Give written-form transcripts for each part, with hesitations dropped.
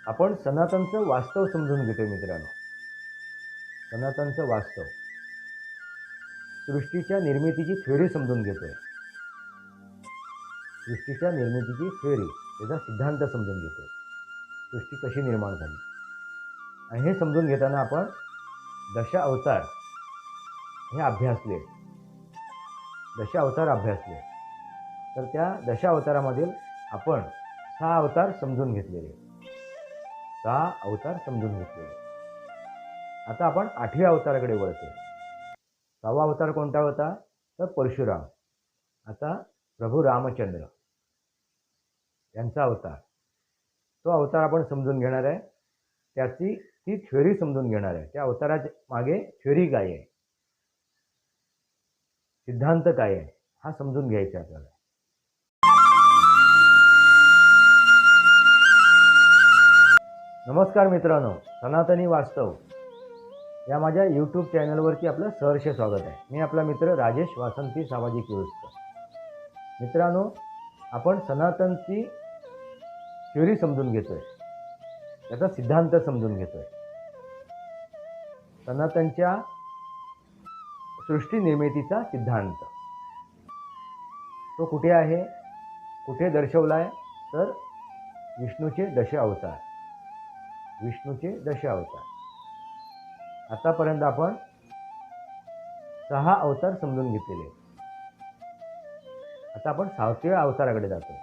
आपण सनातनचं वास्तव समजून घेतोय मित्रांनो. सनातनचं वास्तव, सृष्टीच्या निर्मितीची थ्योरी समजून घेतोय. सृष्टीच्या निर्मितीची थ्योरी, त्याचा सिद्धांत समजून घेतोय. सृष्टी कशी निर्माण झाली आणि हे समजून घेताना आपण दशावतार हे अभ्यासले. दशावतार अभ्यासले. तर त्या दशावतारामधील आपण 6 अवतार समजून घेतलेले. 6 अवतार समजून घेतलेले. आता आपण 8व्या अवताराकडे वळतोय. 6वा अवतार कोणता होता? तर परशुराम. आता प्रभू रामचंद्र यांचा अवतार. तो अवतार आपण समजून घेणार आहे. ती थ्योरी समजून घेणार आहे. त्या अवताराच्या मागे थ्योरी काय आहे, सिद्धांत काय आहे, हा समजून घ्यायचा आपल्याला. नमस्कार मित्रांनो, सनातनी वास्तव या माझ्या यूट्यूब चॅनलवरती आपलं सहर्ष स्वागत आहे. मी आपला मित्र राजेश वासंती सामाजिक व्यवस्था. मित्रांनो, आपण सनातनची थ्योरी समजून घेतोय, त्याचा सिद्धांत समजून घेतोय. सनातनच्या सृष्टी निर्मितीचा सिद्धांत तो कुठे आहे, कुठे दर्शवलाय? तर विष्णूचे 10 अवतार. विष्णूचे 10 अवतार. आतापर्यंत आपण 6 अवतार समजून घेतलेले. आता आपण 7व्या अवताराकडे जातो.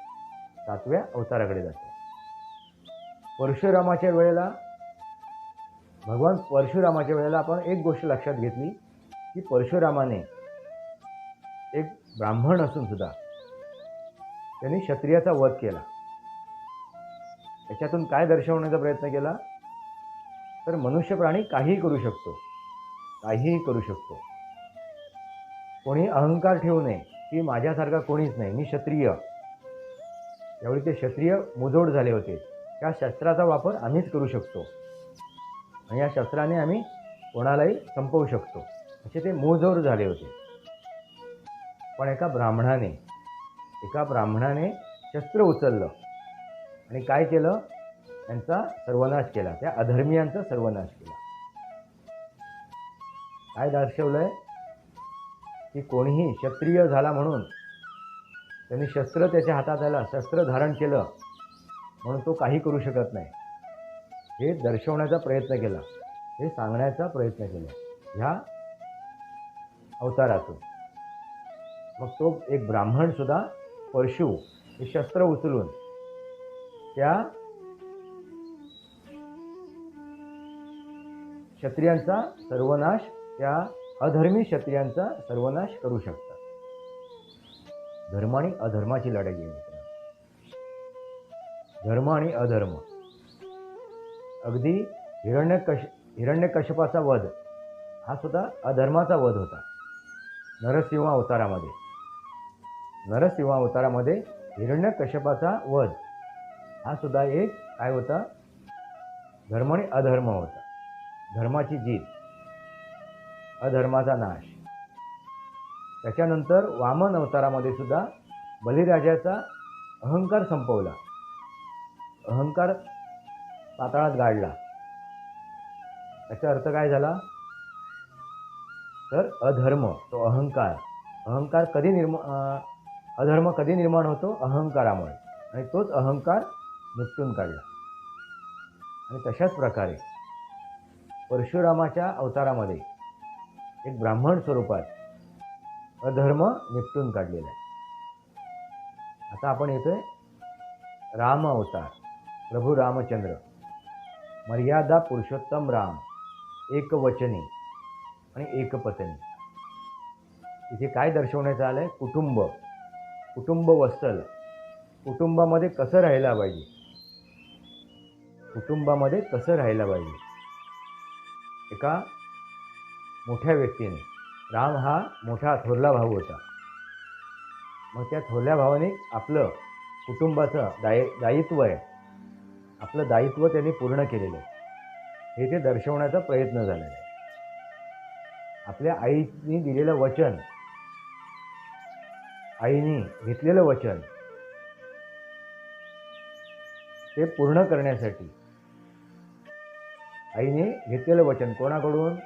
7व्या अवताराकडे जातो. परशुरामाच्या वेळेला, भगवान परशुरामाच्या वेळेला आपण एक गोष्ट लक्षात घेतली की परशुरामाने एक ब्राह्मण असून सुद्धा त्यांनी क्षत्रियाचा वध केला. याच्यातून काय दर्शवण्याचा प्रयत्न केला? तर मनुष्य प्राणी काहीही करू शकतो, काहीही करू शकतो. कोणी अहंकार ठेवू नये की माझ्यासारखा कोणीच नाही, मी क्षत्रिय. यावेळी ते क्षत्रिय मुजोड झाले होते. त्या शस्त्राचा वापर आम्हीच करू शकतो आणि या शस्त्राने आम्ही कोणालाही संपवू शकतो, असे ते मुजोड झाले होते. पण एका ब्राह्मणाने शस्त्र उचललं आणि काय केलं? त्यांचा सर्वनाश केला. त्या अधर्मियांचा सर्वनाश केला. काय दर्शवलंय? की कोणीही क्षत्रिय झाला म्हणून त्यांनी शस्त्र त्याच्या हातात आलं, शस्त्र धारण केलं म्हणून तो काही करू शकत नाही, हे दर्शवण्याचा प्रयत्न केला, हे सांगण्याचा प्रयत्न केला ह्या अवतारातून. मग तो एक ब्राह्मण सुद्धा परशु हे शस्त्र उचलून त्या क्षत्रियांचा सर्वनाश, त्या अधर्मी क्षत्रियांचा सर्वनाश करू शकतात. धर्म आणि अधर्माची लढाई आहे मित्रांनो. धर्म आणि अधर्म. अगदी हिरण्यकश्यपाचा वध हा सुद्धा अधर्माचा वध होता. नरसिंह अवतारामध्ये हिरण्यकश्यपाचा वध हा सुद्धा एक काय होता? धर्म आणि अधर्म होता. धर्माची जीत, अधर्माचा नाश. त्याच्यानंतर वामन अवतारामध्ये सुद्धा बलिराजाचा अहंकार संपवला, अहंकार पाताळात गाडला. त्याचा अर्थ काय झाला? तर अधर्म, तो अहंकार अधर्म कधी निर्माण होतो? अहंकारामुळे. आणि तोच अहंकार निपटून काढला. आणि तशाच प्रकारे परशुरामाच्या अवतारामध्ये एक ब्राह्मण स्वरूपात अधर्म निपटून काढलेला आहे. आता आपण येतोय राम अवतार. प्रभू रामचंद्र, मर्यादा पुरुषोत्तम राम, एकवचनी आणि एकपत्नी. इथे काय दर्शवण्याचं आलंय? कुटुंब वत्सल. कुटुंबामध्ये कसं राहायला पाहिजे, कुटुंबामध्ये कसं राहायला पाहिजे. एका मोठ्या व्यक्तीने, राम हा मोठा थोरला भाऊ होता. मग त्या थोरल्या भावाने आपलं कुटुंबाचं दायित्व आहे, आपलं दायित्व त्यांनी पूर्ण केलेलं आहे, हे ते दर्शवण्याचा प्रयत्न झालेला आहे. आपल्या आईने दिलेलं वचन, आईने घेतलेलं वचन ते पूर्ण करण्यासाठी आईने घेतलेलं वचन कोणाकडून?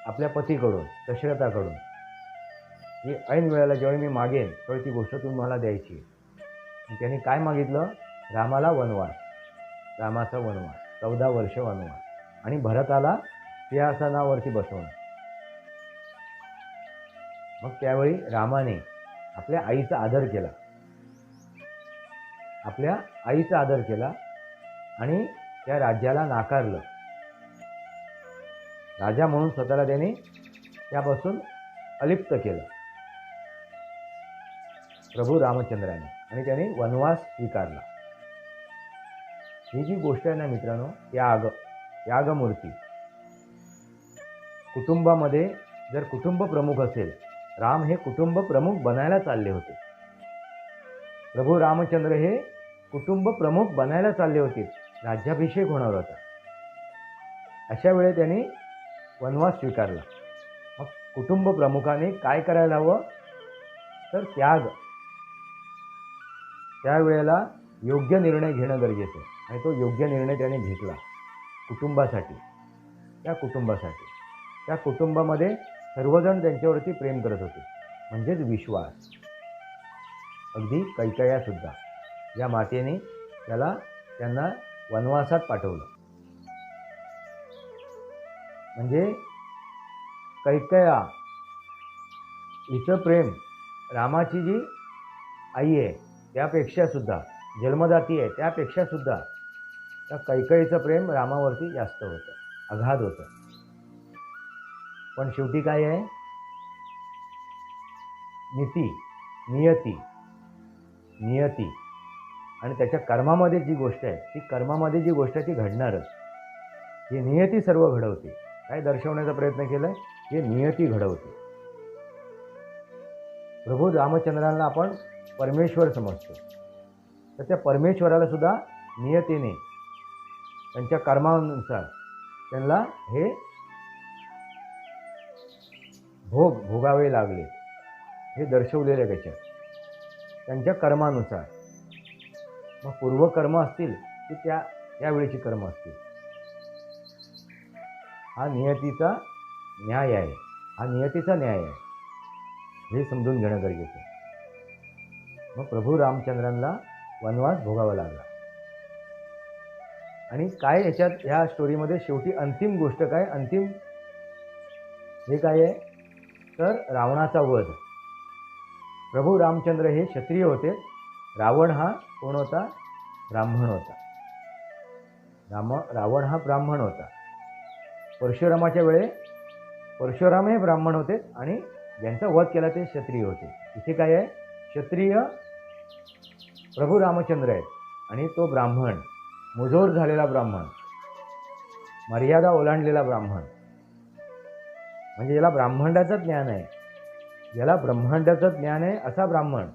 आपल्या पतीकडून, दशरथाकडून, की ऐन वेळेला जेव्हा मी मागेन तेव्हा ती गोष्ट तुम्हाला द्यायची. त्यांनी काय मागितलं? रामाला वनवास, रामाचा वनवास, 14 वर्ष वनवास आणि भरताला सिंहासनावरती बसवणं. मग त्यावेळी रामाने आपल्या आईचा आदर केला, आपल्या आईचा आदर केला आणि त्या राज्याला नाकारलं. राजा म्हणून स्वतःला त्याने त्यापासून अलिप्त केलं प्रभू रामचंद्राने आणि त्याने वनवास स्वीकारला. ही जी गोष्ट आहे ना मित्रांनो, यागमूर्ती. कुटुंबामध्ये जर कुटुंब प्रमुख असेल, राम हे कुटुंब प्रमुख बनायला चालले होते. प्रभू रामचंद्र हे कुटुंब प्रमुख बनायला चालले होते. राज्याभिषेक होणार होता. अशा वेळी त्यांनी वनवास स्वीकारला. मग कुटुंब प्रमुखाने काय करायला हवं? तर त्याग. त्यावेळेला योग्य निर्णय घेणं गरजेचं आहे आणि तो योग्य निर्णय त्याने घेतला कुटुंबासाठी. त्या कुटुंबामध्ये सर्वजण त्यांच्यावरती प्रेम करत होते, म्हणजेच विश्वास. अगदी कैकेय्यासुद्धा, या मातेने त्यांना वनवासात पाठवलं. म्हणजे कैकेय्या हिचं प्रेम रामाची जी आई आहे त्यापेक्षा सुद्धा, जन्मदाती आहे त्यापेक्षा सुद्धा त्या कैकेयीचं प्रेम रामावरती जास्त होतं, अगाध होतं. पण शेवटी काय आहे? नियती आणि त्याच्या कर्मामध्ये जी गोष्ट आहे ती घडणारच. ही नियती सर्व घडवते. काय दर्शवण्याचा प्रयत्न केलाय? हे नियती घडवते. प्रभू रामचंद्रांना आपण परमेश्वर समजतो, तर त्या परमेश्वराला सुद्धा नियतीने त्यांच्या कर्मानुसार त्यांना हे भोगावे लागले. हे दर्शवलेले त्याच्यात त्यांच्या कर्मानुसार. मग पूर्वकर्म असतील की त्यावेळेची कर्म असतील. हा नियतीचा न्याय आहे. हे समजून घेणं गरजेचं आहे. मग प्रभू रामचंद्रांना वनवास भोगावा लागला. आणि काय ह्या स्टोरीमध्ये शेवटी अंतिम गोष्ट काय? हे काय आहे? तर रावणाचा वध. प्रभू रामचंद्र हे क्षत्रिय होते. रावण हा कोण होता? ब्राह्मण होता. रावण हा ब्राह्मण होता. परशुरामाच्या वेळे परशुराम हे ब्राह्मण होते आणि ज्यांचा वध केला ते क्षत्रिय होते. इथे काय आहे? क्षत्रिय प्रभू रामचंद्र आहेत आणि तो ब्राह्मण, मुजोर झालेला ब्राह्मण, मर्यादा ओलांडलेला ब्राह्मण, म्हणजे ज्याला ब्राह्मणाचं ज्ञान आहे, असा ब्राह्मण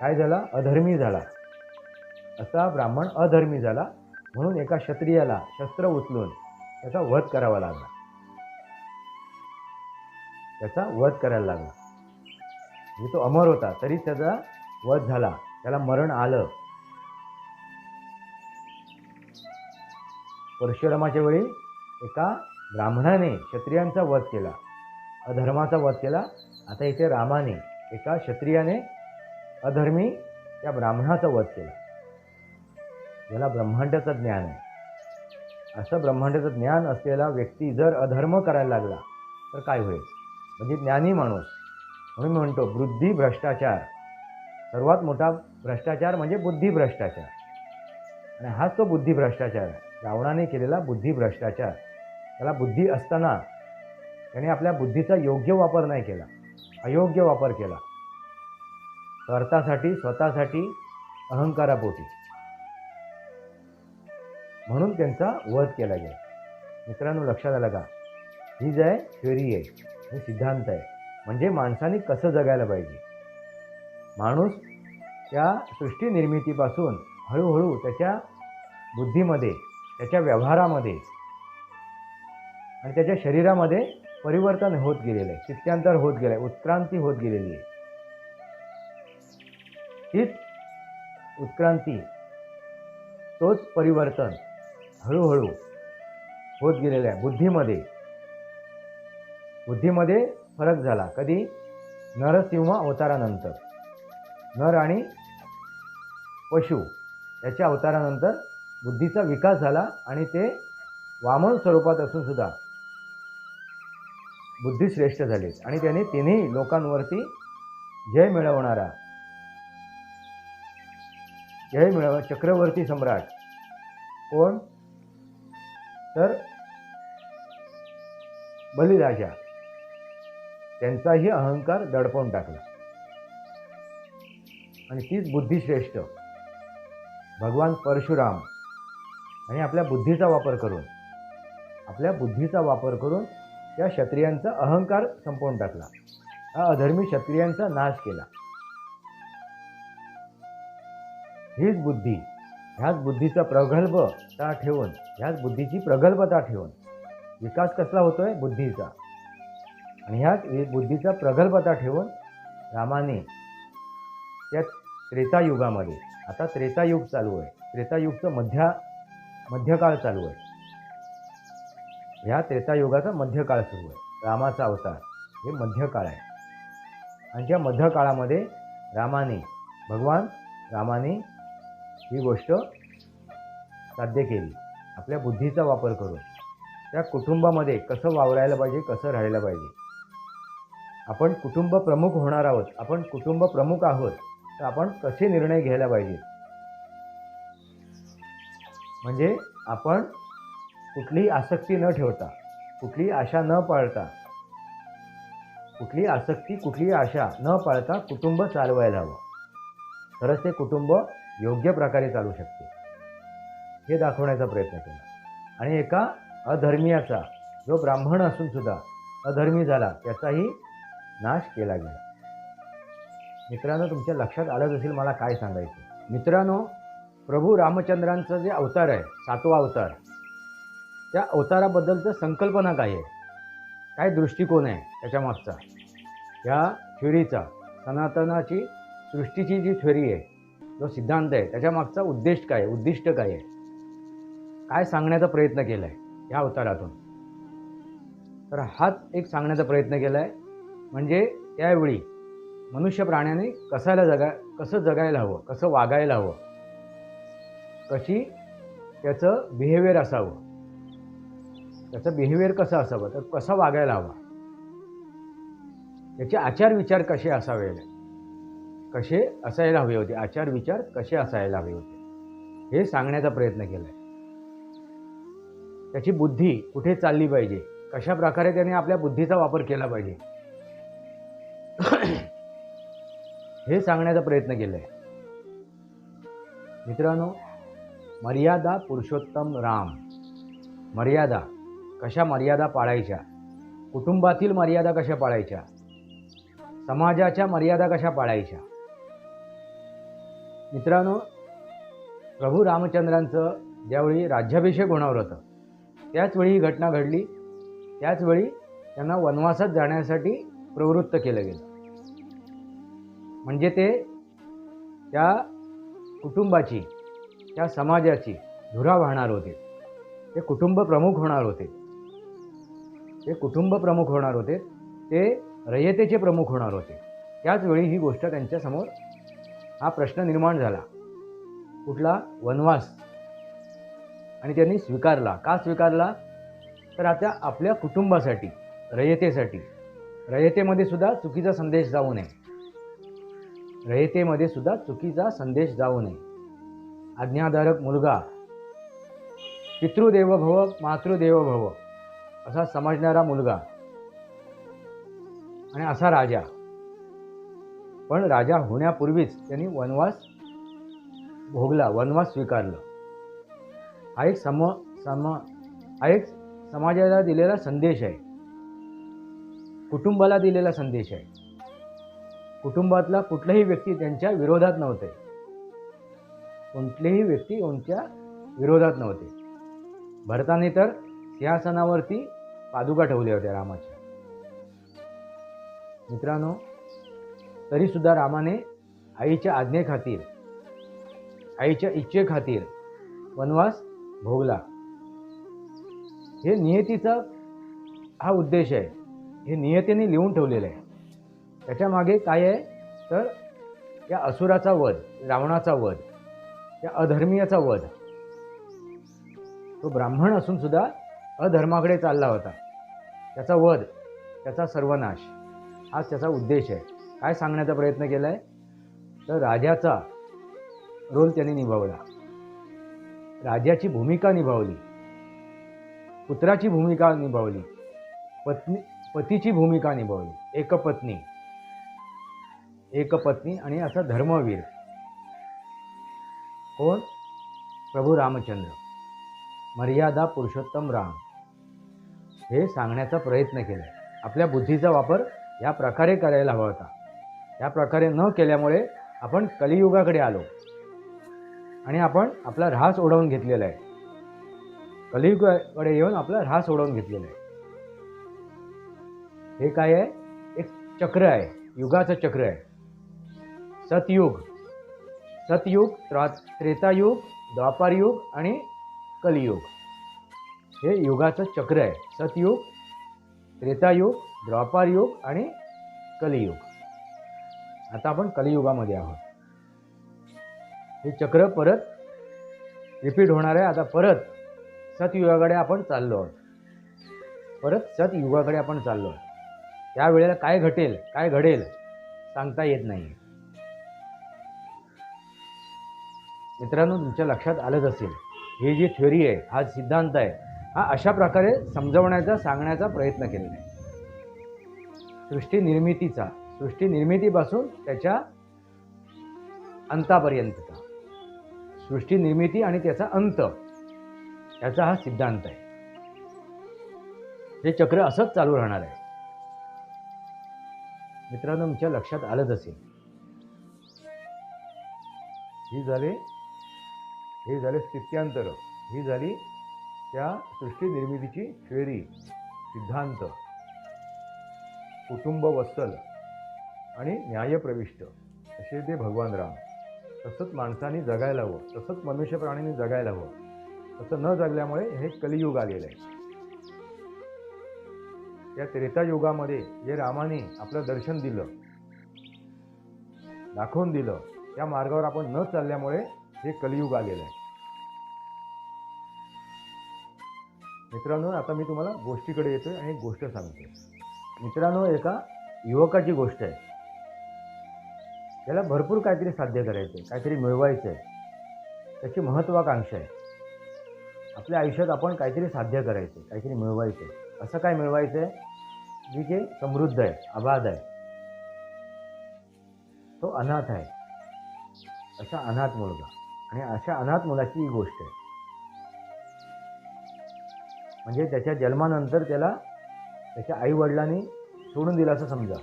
काय झाला? अधर्मी झाला. असा ब्राह्मण अधर्मी झाला म्हणून एका क्षत्रियाला शस्त्र उचलून त्याचा वध करायला लागला. म्हणजे तो अमर होता तरी त्याचा वध झाला, त्याला मरण आलं. परशुरामाच्या वेळी एका ब्राह्मणाने क्षत्रियांचा वध केला, अधर्माचा वध केला. आता इथे रामाने एका क्षत्रियाने अधर्मी त्या ब्राह्मणाचा वध केला. याला ब्रह्मांडाचं ज्ञान आहे. असं ब्रह्मांडाचं ज्ञान असलेला व्यक्ती जर अधर्म करायला लागला तर काय होईल? म्हणजे ज्ञानी माणूस. म्हणून मी म्हणतो बुद्धी भ्रष्टाचार. सर्वात मोठा भ्रष्टाचार म्हणजे बुद्धी भ्रष्टाचार. आणि हाच तो बुद्धी भ्रष्टाचार आहे. रावणाने केलेला बुद्धी भ्रष्टाचार. त्याला बुद्धी असताना त्याने आपल्या बुद्धीचा योग्य वापर नाही केला, अयोग्य वापर केला. स्वार्थासाठी, स्वतःसाठी, अहंकारापोटी. म्हणून त्यांचा वध केला गेला. मित्रांनो, लक्षात आलं का? ही जी आहे थ्योरी आहे, हे सिद्धांत आहे. म्हणजे माणसाने कसं जगायला पाहिजे. माणूस त्या सृष्टी निर्मितीपासून हळूहळू त्याच्या बुद्धीमध्ये, त्याच्या व्यवहारामध्ये आणि त्याच्या शरीरामध्ये परिवर्तन होत गेलेलं आहे. चित्त्यांतर होत गेलं आहे, उत्क्रांती होत गेलेली आहे. हीच उत्क्रांती, तोच परिवर्तन हळूहळू होत गेलेल्या बुद्धीमध्ये फरक झाला. कधी? नरसिंह अवतारानंतर. नर आणि पशु याच्या अवतारानंतर बुद्धीचा विकास झाला आणि ते वामन स्वरूपात असून सुद्धा बुद्धी श्रेष्ठ झाली आणि त्याने तिन्ही लोकांवरती जय मिळवणारा चक्रवर्ती सम्राट कोण? तर बलिराजा. त्यांचाही अहंकार दडपवून टाकला आणि तीच बुद्धिश्रेष्ठ भगवान परशुराम आणि आपल्या बुद्धीचा वापर करून त्या क्षत्रियांचा अहंकार संपवून टाकला. हा अधर्मी क्षत्रियांचा नाश केला. हीच बुद्धी, ह्याच बुद्धीची प्रगल्भता ठेवून विकास कसला होतोय? बुद्धीचा. आणि ह्याच बुद्धीचा प्रगल्भता ठेवून रामाने त्या त्रेतायुगामध्ये, आता त्रेतायुग चालू आहे, त्रेतायुगचं मध्यकाळ चालू आहे, ह्या त्रेतायुगाचा मध्यकाळ सुरू आहे. रामाचा अवतार हे मध्यकाळ आहे आणि त्या मध्यकाळामध्ये भगवान रामाने ही गोष्ट साध्य केली. आपल्या बुद्धीचा वापर करून त्या कुटुंबामध्ये कसं वावरायला पाहिजे, कसं राहायला पाहिजे. आपण कुटुंब प्रमुख होणार आहोत, आपण कुटुंब प्रमुख आहोत, तर आपण कसे निर्णय घ्यायला पाहिजे. म्हणजे आपण कुठलीही आसक्ती न ठेवता, कुठलीही आशा न पाळता, कुठलीही आशा न पाळता कुटुंब चालवायला हवं. तरच ते कुटुंब योग्य प्रकारे चालू शकते हे दाखवण्याचा प्रयत्न केला. आणि एका अधर्मीयाचा, जो ब्राह्मण असून सुद्धा अधर्मी झाला, त्याचाही नाश केला गेला. मित्रांनो, तुमच्या लक्षात आलंच असेल मला काय सांगायचं. मित्रांनो, प्रभू रामचंद्रांचं जे अवतार आहे, 7वा अवतार, त्या अवताराबद्दलचं संकल्पना काय आहे, काय दृष्टिकोन आहे त्याच्या मागचा, या थ्योरीचा, सनातनाची सृष्टीची जी थ्योरी आहे, जो सिद्धांत आहे, त्याच्या मागचा उद्दिष्ट काय आहे, काय सांगण्याचा प्रयत्न केला आहे या अवतारातून. तर हाच एक सांगण्याचा प्रयत्न केला आहे. म्हणजे त्यावेळी मनुष्य प्राण्याने कसं जगायला हवं, कसं वागायला हवं, कशी त्याचं बिहेवियर असावं, त्याचं बिहेवियर कसं असावं, तर कसं वागायला हवं, त्याचे आचार विचार कसे असायला हवे होते, आचार विचार कसे असायला हवे होते, हे सांगण्याचा प्रयत्न केला आहे. त्याची बुद्धी कुठे चालली पाहिजे, कशा प्रकारे त्याने आपल्या बुद्धीचा वापर केला पाहिजे, हे सांगण्याचा प्रयत्न केला आहे. मित्रांनो, मर्यादा पुरुषोत्तम राम. मर्यादा पाळायच्या, कुटुंबातील मर्यादा कशा पाळायच्या, समाजाच्या मर्यादा कशा पाळायच्या. मित्रांनो, प्रभू रामचंद्रांचं ज्यावेळी राज्याभिषेक होणार होतं, त्याचवेळी ही घटना घडली. त्याचवेळी त्यांना वनवासात जाण्यासाठी प्रवृत्त केलं गेलं. म्हणजे ते त्या कुटुंबाची, त्या समाजाची धुरा वाहणार होते. ते कुटुंब प्रमुख होणार होते. ते रयतेचे प्रमुख होणार होते. त्याचवेळी ही गोष्ट त्यांच्यासमोर, हा प्रश्न निर्माण झाला, कुठला? वनवास. आणि त्यांनी स्वीकारला. का स्वीकारला? तर आता आपल्या कुटुंबासाठी, रयतेमध्ये सुद्धा चुकीचा संदेश जाऊ नये. आज्ञाधारक मुलगा, पितृदेव भव मातृदेव भव असा समजणारा मुलगा आणि असा राजा. पण राजा होण्यापूर्वीच त्यांनी वनवास भोगला, वनवास स्वीकारलं. हा एक समाजाला दिलेला संदेश आहे, कुटुंबाला दिलेला संदेश आहे. कुटुंबातला कुठलाही व्यक्ती त्यांच्या विरोधात नव्हते. भरताने तर सिंहासनावरती पादुका ठेवल्या होत्या रामाच्या. मित्रांनो, तरी सुद्धा रामाने आईच्या आज्ञेखातीर, आईच्या इच्छेखातीर वनवास भोगला. हे नियतीचा हा उद्देश आहे, हे नियतीने लिहून ठेवलेलं आहे. त्याच्या मागे काय आहे तर या असुराचा वध, रावणाचा वध, या अधर्मीयाचा वध. तो ब्राह्मण असून सुद्धा अधर्माकडे चालला होता. त्याचा वध, त्याचा सर्वनाश हाच त्याचा उद्देश आहे. काय सांगण्याचा प्रयत्न केला आहे तर राजाचा रोल त्याने निभावला, राजाची भूमिका निभावली, पुत्राची भूमिका निभावली, पतीची भूमिका निभावली, एकपत्नी आणि असा धर्मवीर कोण? प्रभू रामचंद्र, मर्यादा पुरुषोत्तम राम. हे सांगण्याचा प्रयत्न केला. आपल्या बुद्धीचा वापर या प्रकारे करायला हवा होता. या प्रकारे न केल्यामुळे आपण कलियुगाकडे आलो आणि आपण आपला ऱ्हास ओढवून घेतलेला आहे. कलियुगाकडे येऊन आपला ऱ्हास ओढवून घेतलेला आहे. हे काय आहे? एक चक्र आहे, युगाचं चक्र आहे. सतयुग, त्रेतायुग, द्वापारयुग आणि कलियुग हे युगाचं चक्र आहे. सतयुग, त्रेतायुग, द्वापारयुग आणि कलियुग. आता आपण कलियुगामध्ये आहोत. हे चक्र परत रिपीट होणार आहे. आता परत सतयुगाकडे आपण चाललो आहोत. त्यावेळेला काय घटेल, काय घडेल सांगता येत नाही. मित्रांनो, तुमच्या लक्षात आलंच असेल, ही जी थ्योरी आहे, हा सिद्धांत आहे, हा अशा प्रकारे समजवण्याचा, सांगण्याचा प्रयत्न केलेला आहे. सृष्टी निर्मितीपासून त्याच्या अंतापर्यंतचा, सृष्टी निर्मिती आणि त्याचा अंत, याचा हा सिद्धांत आहे. हे चक्र असंच चालू राहणार आहे. मित्रांनो, तुमच्या लक्षात आलंच असेल, हे झाले स्थित्यांतर, ही झाली त्या सृष्टी निर्मितीची थ्योरी, सिद्धांत, कुटुंब वत्सल आणि न्यायप्रविष्ट असे ते भगवान राम. तसंच माणसाने जगायला हवं, तसंच मनुष्य प्राणीने जगायला हवं. तसं न जगल्यामुळे हे कलियुग आलेलं आहे. या त्रेतायुगामध्ये जे रामाने आपलं दर्शन दिलं, दाखवून दिलं, त्या मार्गावर आपण न चालल्यामुळे हे कलियुग आलेलं आहे. मित्रांनो, आता मी तुम्हाला गोष्टीकडे येतोय आणि एक गोष्ट सांगतो. मित्रांनो, एका युवकाची गोष्ट आहे. त्याला भरपूर काहीतरी साध्य करायचं आहे, काहीतरी मिळवायचं आहे, त्याची महत्त्वाकांक्षा आहे. आपल्या आयुष्यात आपण काहीतरी साध्य करायचं आहे, काहीतरी मिळवायचं आहे. असं काय मिळवायचं आहे जी जे समृद्ध आहे, अबाध आहे, तो अनाथ आहे. असा अनाथ मुलगा, आणि अशा अनाथ मुलाची ही गोष्ट आहे. म्हणजे त्याच्या जन्मानंतर त्याला त्याच्या आईवडिलांनी सोडून दिलं असं समजा.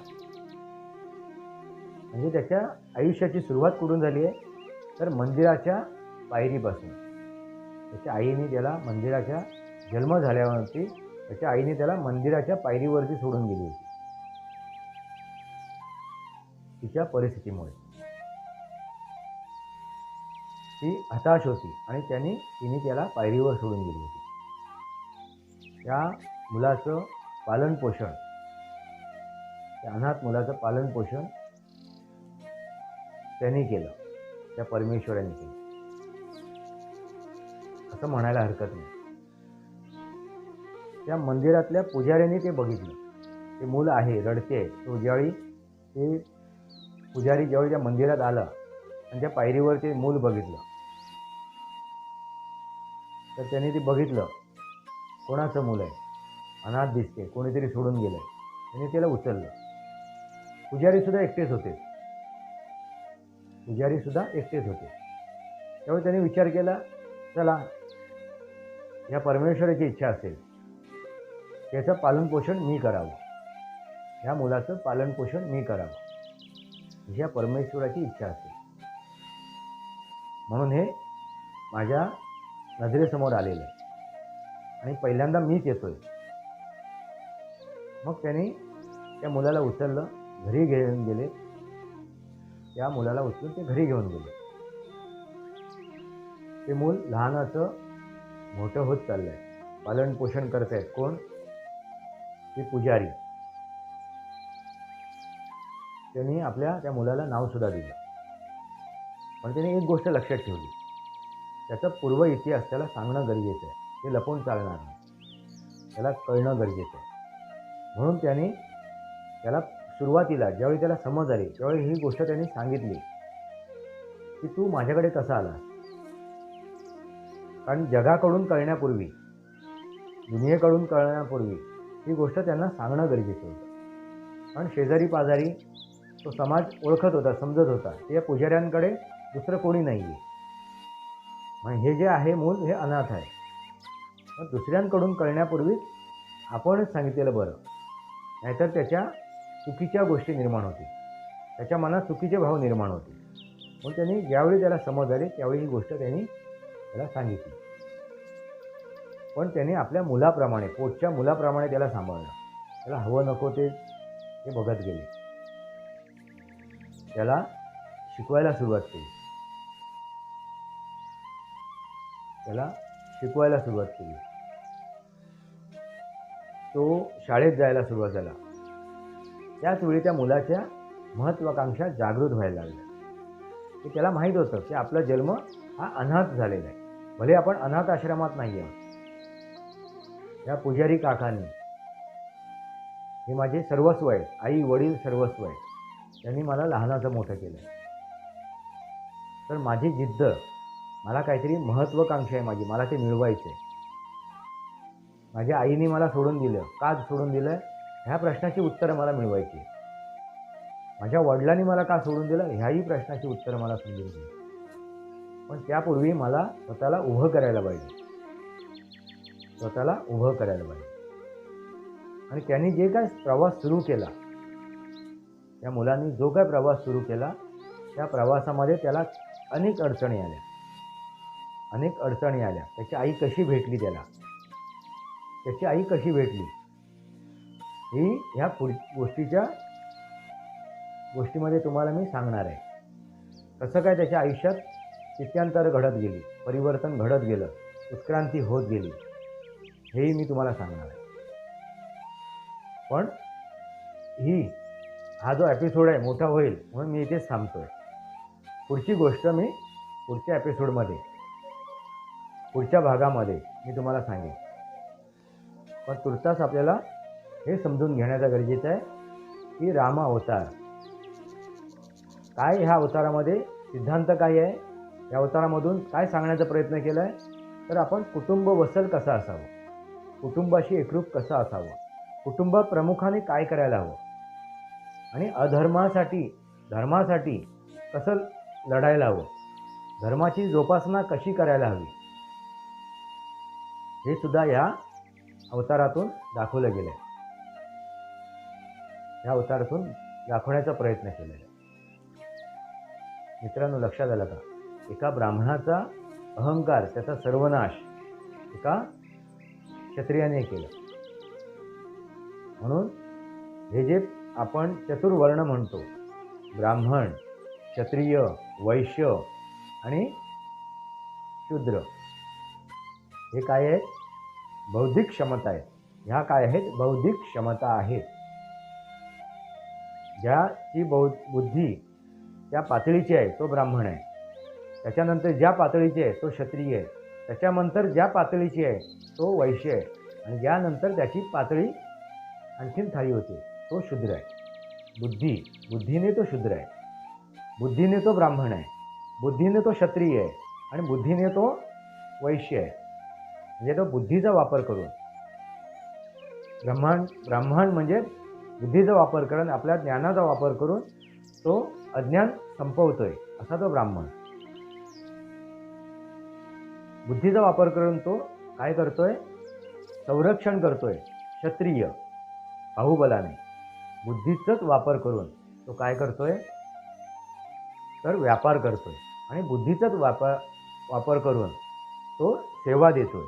म्हणजे त्याच्या आयुष्याची सुरुवात कुठून झाली आहे तर मंदिराच्या पायरीपासून. त्याच्या आईने त्याला मंदिराच्या जन्म झाल्यावरती त्याच्या आईने त्याला मंदिराच्या पायरीवरती सोडून गेली होती, तिच्या परिस्थितीमुळे. ती हताश होती आणि तिने त्याला पायरीवर सोडून गेली होती. त्या मुलाचं पालनपोषण, त्या अनाथ मुलाचं पालनपोषण त्यांनी केलं, त्या परमेश्वराने केलं असं म्हणायला हरकत नाही. त्या मंदिरातल्या पुजाऱ्यांनी ते बघितलं, ते मूल आहे, रडते. तो ज्यावेळी ते पुजारी ज्यावेळी त्या मंदिरात आला आणि त्या पायरीवर ते मूल बघितलं, तर त्याने ते बघितलं कोणाचं मूल आहे, अनाथ दिसते, कोणीतरी सोडून गेलंय. त्याने त्याला उचललं. पुजारीसुद्धा एकटेच होते. त्यावेळी त्याने विचार केला, चला या परमेश्वराची इच्छा असेल त्याचं पालनपोषण मी करावं, ह्या मुलाचं पालनपोषण मी करावं, ही या परमेश्वराची इच्छा असेल म्हणून हे माझ्या नजरेसमोर आलेलं आहे आणि पहिल्यांदा मीच येतोय. मग त्याने त्या मुलाला उचललं, घरी घेऊन गेले. त्या मुलाला उचलून ते घरी घेऊन गेले. ते मूल लहानाचं मोठं होत चाललंय, पालन पोषण करतायत कोण? ते पुजारी. त्यांनी आपल्या त्या मुलाला नाव सुद्धा दिलं. पण त्याने एक गोष्ट लक्षात ठेवली, त्याचा पूर्व इतिहास त्याला सांगणं गरजेचं आहे. ते लपवून चालणार नाही, त्याला कळणं गरजेचं आहे. म्हणून त्याने त्याला सुरुवातीला ज्यावेळी त्याला समज आली त्यावेळी ही गोष्ट त्यांनी सांगितली की तू माझ्याकडे कसा आला. कारण जगाकडून कळण्यापूर्वी, दुनियेकडून कळण्यापूर्वी ही गोष्ट त्यांना सांगणं गरजेचं होतं. कारण शेजारी पाजारी तो समाज ओळखत होता, समजत होता, त्या पुजाऱ्यांकडे दुसरं कोणी नाही आहे. मग हे जे आहे मूल हे अनाथ आहे. मग दुसऱ्यांकडून कळण्यापूर्वीच आपणच सांगितलेलं बरं, नाहीतर त्याच्या चुकीच्या गोष्टी निर्माण होतील, त्याच्या मनात चुकीचे भाव निर्माण होतील. मग त्यांनी ज्यावेळी त्याला समज आली त्यावेळी ही गोष्ट त्यांनी त्याला सांगितली. पण त्याने आपल्या मुलाप्रमाणे, पोटच्या मुलाप्रमाणे त्याला सांभाळलं. त्याला हवं नको ते बघत गेले. त्याला शिकवायला सुरुवात केली. तो शाळेत जायला सुरुवात झाला. त्याच वेळी त्या मुलाच्या महत्त्वाकांक्षा जागृत व्हायला लागल्या. की त्याला माहीत होतं की आपला जन्म हा अनाथ झालेला आहे. भले आपण अनाथ आश्रमात नाही आहोत. या पुजारी काकांनी, हे माझे सर्वस्व आहे, आई वडील सर्वस्व आहे, त्यांनी मला लहानाचं मोठं केलं. तर माझी जिद्द, मला काहीतरी महत्त्वाकांक्षा आहे माझी, मला ते मिळवायचं आहे. माझ्या आईने मला सोडून दिलं, का सोडून दिलं ह्या प्रश्नाची उत्तरं मला मिळवायची. माझ्या वडिलांनी मला का सोडून दिलं ह्याही प्रश्नाची उत्तरं मला समजून दिली. पण त्यापूर्वी मला स्वतःला उभं करायला पाहिजे. आणि त्यांनी जे काय प्रवास सुरू केला, त्या मुलांनी जो काय प्रवास सुरू केला, त्या प्रवासामध्ये त्याला अनेक अडचणी आल्या. त्याची आई कशी भेटली त्याला, ही ह्या गोष्टीमध्ये तुम्हाला मी सांगणार आहे. कसं काय त्याच्या आयुष्यात स्थित्यांतर घडत गेली, परिवर्तन घडत गेलं, उत्क्रांती होत गेली, हेही मी तुम्हाला सांगणार आहे. पण हा जो एपिसोड आहे मोठा होईल म्हणून मी इथेच थांबतोय. पुढची गोष्ट मी पुढच्या एपिसोडमध्ये, पुढच्या भागामध्ये मी तुम्हाला सांगेन. पण तुर्तास आपल्याला हे समजून घेण्याचा गरजेचं आहे की राम अवतार काय, ह्या अवतारामध्ये सिद्धांत काय आहे, या अवतारामधून काय सांगण्याचा प्रयत्न केला आहे. तर आपण कुटुंब वत्सल कसं असावं, कुटुंबाशी एकरूप कसं असावं, कुटुंब प्रमुखाने काय करायला हवं, आणि धर्मासाठी कसं लढायला हवं, धर्माची जोपासना कशी करायला हवी, हे सुद्धा या अवतारातून दाखवलं गेलं आहे. या अवतारातून दाखवण्याचा प्रयत्न केलेला आहे. मित्रांनो, लक्षात आलं का? एका ब्राह्मणाचा अहंकार, त्याचा सर्वनाश एका क्षत्रियाने केलं. म्हणून हे जे आपण चतुर्वर्ण म्हणतो, ब्राह्मण, क्षत्रिय, वैश्य आणि शूद्र, हे काय आहेत? बौद्धिक क्षमता आहेत. ह्या काय आहेत? बौद्धिक क्षमता आहेत. ज्याची बुद्धी त्या पातळीची आहे तो ब्राह्मण आहे. त्याच्यानंतर ज्या पातळीची आहे तो क्षत्रिय आहे. त्याच्यानंतर ज्या पातळीची आहे तो वैश्य आहे. आणि ज्यानंतर त्याची पातळी आणखीन खाली होते तो शूद्र आहे. बुद्धीने तो शूद्र आहे, बुद्धीने तो ब्राह्मण आहे, बुद्धीने तो क्षत्रिय आहे, आणि बुद्धीने तो वैश्य आहे. म्हणजे तो बुद्धीचा वापर करून, ब्राह्मण म्हणजे बुद्धीचा वापर करून, आपल्या ज्ञानाचा वापर करून तो अज्ञान संपवतोय, असा तो ब्राह्मण. बुद्धीचा वापर करून तो काय करतोय? संरक्षण करतोय. क्षत्रिय बाहुबलाने बुद्धीचाच वापर करून तो काय करतोय? तर व्यापार करतोय. आणि बुद्धीचाच वापर करून तो सेवा देतोय.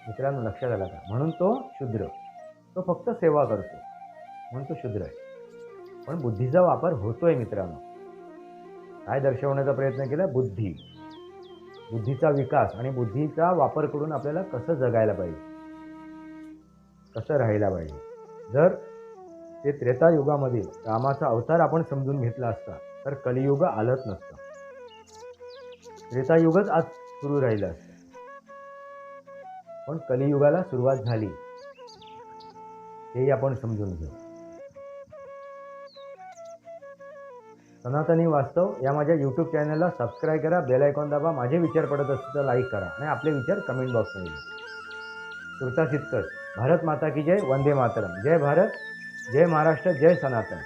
मित्रांनो, लक्षात आलं का? म्हणून तो शूद्र, तो फक्त सेवा करतो म्हणून तो शूद्र आहे. पण बुद्धीचा वापर होतोय. मित्रांनो, काय दर्शवण्याचा प्रयत्न केला? बुद्धीचा विकास आणि बुद्धीचा वापर करून आपल्याला कसं जगायला पाहिजे, कसं राहायला पाहिजे. जर ते त्रेतायुगामधील रामाचा अवतार आपण समजून घेतला असता तर कलियुग आलंच नसतं. त्रेतायुगच आज सुरू राहिलं असतं. पण कलियुगाला सुरुवात झाली, हेही आपण समजून घेऊ. सनातनी वास्तव या माझ्या यूट्यूब चॅनलला सबस्क्राईब करा, बेल आयकॉन दाबा, माझे विचार पडत असतील तर लाईक करा आणि आपले विचार कमेंट बॉक्समध्ये लिहा. तुर्तास इतकंच. भारत माता की जय. वंदे मातरम. जय भारत, जय महाराष्ट्र, जय सनातन.